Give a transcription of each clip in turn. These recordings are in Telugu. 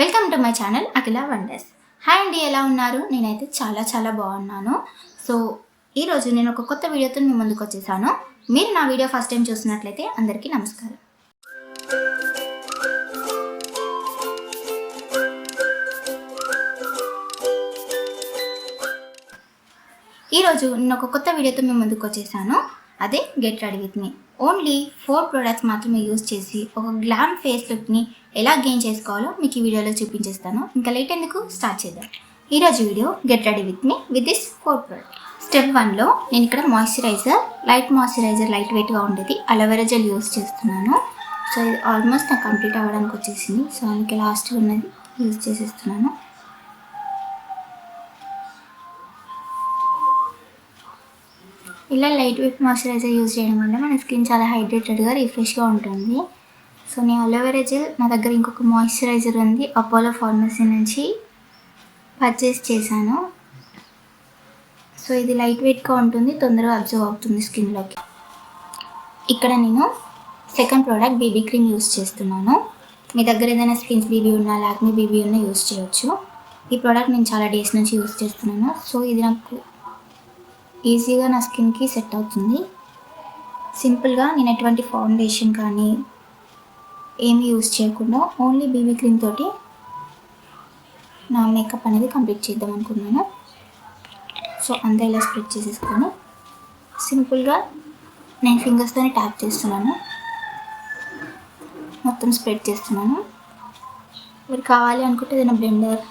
Welcome to my channel Akhila wonders. Hi అండి, ఎలా ఉన్నారు? నేనైతే చాలా బాగున్నాను. సో ఈరోజు నేను ఒక కొత్త వీడియోతో మీ ముందుకు వచ్చేసాను. మీరు నా వీడియో ఫస్ట్ టైం చూసినట్లయితే అందరికీ నమస్కారం. ఈరోజు నేను ఒక కొత్త వీడియోతో మీ ముందుకు వచ్చేసాను. అదే get ready with me. Only 4 products మాత్రమే యూజ్ చేసి ఒక గ్లామ్ ఫేస్ లుక్ని ఎలా గెయిన్ చేసుకోవాలో మీకు ఈ వీడియోలో చూపించేస్తాను. ఇంకా లేట్ ఎందుకు, స్టార్ట్ చేద్దాం. ఈరోజు video get ready with me with this 4 product. Step 1లో నేను ఇక్కడ లైట్ మాయిశ్చరైజర్ లైట్ వెయిట్గా ఉండేది అలోవెరా జెల్ యూజ్ చేస్తున్నాను. సో ఇది ఆల్మోస్ట్ నాకు కంప్లీట్ అవ్వడానికి వచ్చేసింది. సో అందుకే లాస్ట్ ఉన్నది యూజ్ చేసేస్తున్నాను. ఇలా లైట్ వెయిట్ మాయిశ్చరైజర్ యూజ్ చేయడం వల్ల మన స్కిన్ చాలా హైడ్రేటెడ్గా రిఫ్రెష్గా ఉంటుంది. సో నేను అలోవెరా జెల్, నా దగ్గర ఇంకొక మాయిశ్చరైజర్ ఉంది, అపోలో ఫార్మసీ నుంచి పర్చేస్ చేశాను. సో ఇది లైట్ వెయిట్గా ఉంటుంది, తొందరగా అబ్జర్వ్ అవుతుంది స్కిన్లోకి. ఇక్కడ నేను second product BB cream use చేస్తున్నాను. మీ దగ్గర ఏదైనా స్కిన్స్ బీబీ ఉన్నా, లాక్మీ బీబీ ఉన్నా యూజ్ చేయొచ్చు. ఈ ప్రోడక్ట్ నేను చాలా డేస్ నుంచి యూజ్ చేస్తున్నాను. సో ఇది నాకు ఈజీగా నా స్కిన్కి సెట్ అవుతుంది. సింపుల్గా నేను ఎటువంటి ఫౌండేషన్ కానీ ఏమీ యూజ్ చేయకుండా ఓన్లీ బీబీ క్రీమ్ తోటి నా మేకప్ అనేది కంప్లీట్ చేద్దాం అనుకున్నాను. సో అంతా ఇలా స్ప్రెడ్ చేసేసుకొని సింపుల్గా నేను ఫింగర్స్తోనే ట్యాప్ చేస్తున్నాను, మొత్తం స్ప్రెడ్ చేస్తున్నాను. మీరు కావాలి అనుకుంటే ఏదైనా బ్లెండర్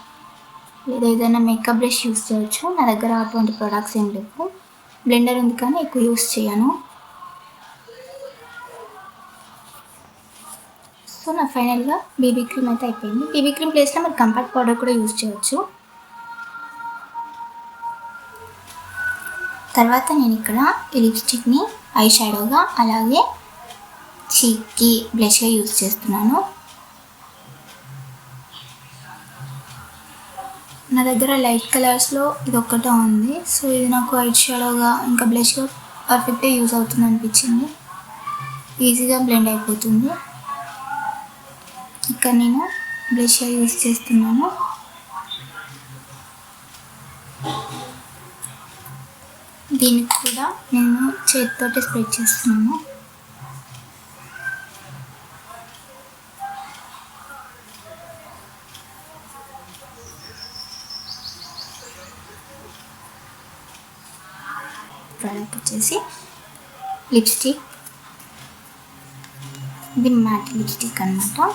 లేదా ఏదైనా మేకప్ బ్రష్ యూజ్ చేయొచ్చు. నా దగ్గర అటువంటి ప్రొడక్ట్స్ ఏం లేవు. బ్లెండర్ ఉంది కానీ ఎక్కువ యూజ్ చేయను. సో నా ఫైనల్గా బీబీ క్రీమ్ అయితే అయిపోయింది. బీబీ క్రీమ్ ప్లేస్లో మీరు కంపాక్ట్ పౌడర్ కూడా యూజ్ చేయొచ్చు. తర్వాత నేను ఇక్కడ ఈ లిప్స్టిక్ని ఐ షాడోగా అలాగే చీక్కి బ్లష్గా యూజ్ చేస్తున్నాను. నా దగ్గర లైట్ కలర్స్లో ఇది ఒక్కటే ఉంది. సో ఇది నాకు ఐ షాడోగా ఇంకా బ్లష్గా పర్ఫెక్ట్గా యూజ్ అవుతుంది అనిపించింది. ఈజీగా బ్లెండ్ అయిపోతుంది. ఇక్కడ నేను బ్లష్గా యూజ్ చేస్తున్నాను. దీనికి కూడా నేను చేతితోటి స్ప్రెడ్ చేస్తున్నాను. ప్రోడక్ట్ వచ్చేసి లిప్స్టిక్, ఇది మ్యాట్ లిప్స్టిక్ అన్నమాట.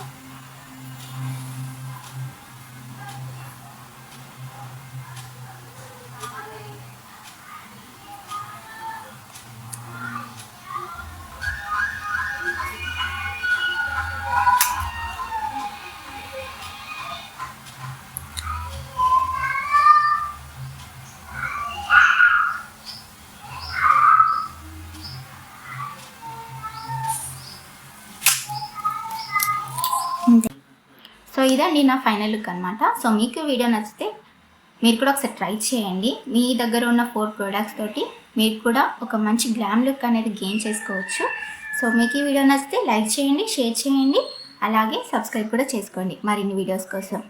సో ఇదండి నా ఫైనల్ లుక్ అనమాట. సో మీకు వీడియో నచ్చితే మీరు కూడా ఒకసారి ట్రై చేయండి. మీ దగ్గర ఉన్న 4 ప్రోడక్ట్స్ తోటి మీరు కూడా ఒక మంచి గ్లామ్ లుక్ అనేది గెయిన్ చేసుకోవచ్చు. సో మీకు ఈ వీడియో నచ్చితే లైక్ చేయండి, షేర్ చేయండి, అలాగే సబ్స్క్రైబ్ కూడా చేసుకోండి మరిన్ని వీడియోస్ కోసం.